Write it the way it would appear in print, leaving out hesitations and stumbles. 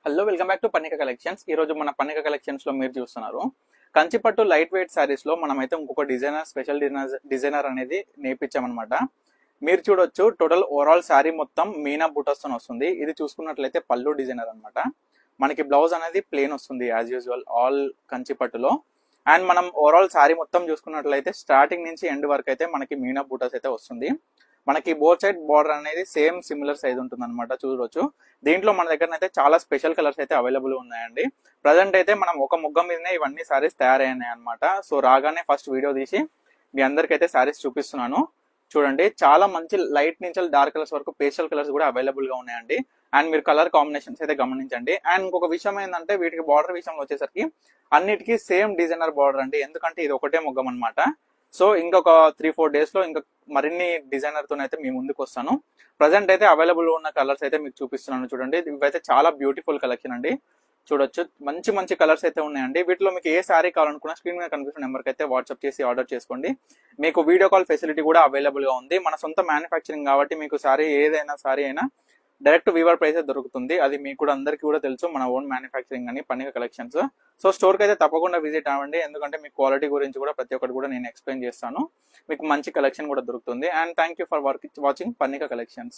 Hello welcome back to Pannika collections. ఈ రోజు మన పన్నిక కలెక్షన్స్ లో మీరు చూస్తున్నారు కంచిపట్టు లైట్ వెయిట్ సారీస్ లో మనమైతే ఇంకొక స్పెషల్ డిజైనర్ అనేది నేర్పించామన్నమాట. మీరు చూడొచ్చు టోటల్ ఓవరాల్ శారీ మొత్తం మీనా బూటస్ తో వస్తుంది. ఇది చూసుకున్నట్లయితే పళ్ళు డిజైనర్ అన్నమాట. మనకి బ్లౌజ్ అనేది ప్లేన్ వస్తుంది యాజ్ యూజువల్ ఆల్ కంచిపట్టులో. అండ్ మనం ఓవరాల్ శారీ మొత్తం చూసుకున్నట్లయితే స్టార్టింగ్ నుంచి ఎండ్ వరకు అయితే మనకి మీనా బూటస్ అయితే వస్తుంది. మనకి బోత్ సైడ్ బార్డర్ అనేది సేమ్ సిమిలర్ సైజ్ ఉంటుంది అనమాట. చూడవచ్చు దీంట్లో మన దగ్గర అయితే చాలా స్పెషల్ కలర్స్ అయితే అవైలబుల్ ఉన్నాయండి. ప్రజెంట్ అయితే మనం ఒక ముగ్గ మీదనే ఇవన్నీ సారీస్ తయారయ్యాయి అనమాట. సో రాగానే ఫస్ట్ వీడియో తీసి మీ అందరికైతే సారీస్ చూపిస్తున్నాను. చూడండి చాలా మంచి లైట్ నుంచి డార్క్ కలర్స్ వరకు పేస్టల్ కలర్స్ కూడా అవైలబుల్ గా ఉన్నాయండి. అండ్ మీరు కలర్ కాంబినేషన్స్ అయితే గమనించండి. అండ్ ఇంకొక విషయం ఏంటంటే వీటికి బార్డర్ విషయంలో వచ్చేసరికి అన్నిటికీ సేమ్ డిజైనర్ బార్డర్ అండి. ఎందుకంటే ఇది ఒకటే ముగ్గం అనమాట. సో ఇంకొక 3-4 డేస్ లో ఇంకా మరిన్ని డిజైనర్ తో అయితే మీ ముందుకు వస్తాను. ప్రజెంట్ అయితే అవైలబుల్ ఉన్న కలర్స్ అయితే మీకు చూపిస్తున్నాను. చూడండి ఇవైతే చాలా బ్యూటిఫుల్ కలెక్షన్ అండి. చూడొచ్చు మంచి మంచి కలర్స్ అయితే ఉన్నాయండి. వీటిలో మీకు ఏ శారీ కావాలనుకున్నా స్క్రీన్ మీద కనిపిస్తున్న నెంబర్కి అయితే వాట్సాప్ చేసి ఆర్డర్ చేసుకోండి. మీకు వీడియో కాల్ ఫెసిలిటీ కూడా అవైలబుల్ గా ఉంది. మన సొంత మ్యానుఫ్యాక్చరింగ్ కాబట్టి మీకు సారీ అయినా డైరెక్ట్ వీవర్ ప్రైస్ దొరుకుతుంది. అది మీకు కూడా అందరికీ కూడా తెలుసు, మన ఓన్ మ్యానుఫ్యాక్చరింగ్ అని పన్నిక కలెక్షన్స్. సో స్టోర్ కి అయితే తప్పకుండా విజిట్ అవ్వండి. ఎందుకంటే మీకు క్వాలిటీ గురించి కూడా ప్రతి ఒక్కటి కూడా నేను ఎక్స్ప్లెయిన్ చేస్తాను. మీకు మంచి కలెక్షన్ కూడా దొరుకుతుంది. And thank you for watching Pannika collections.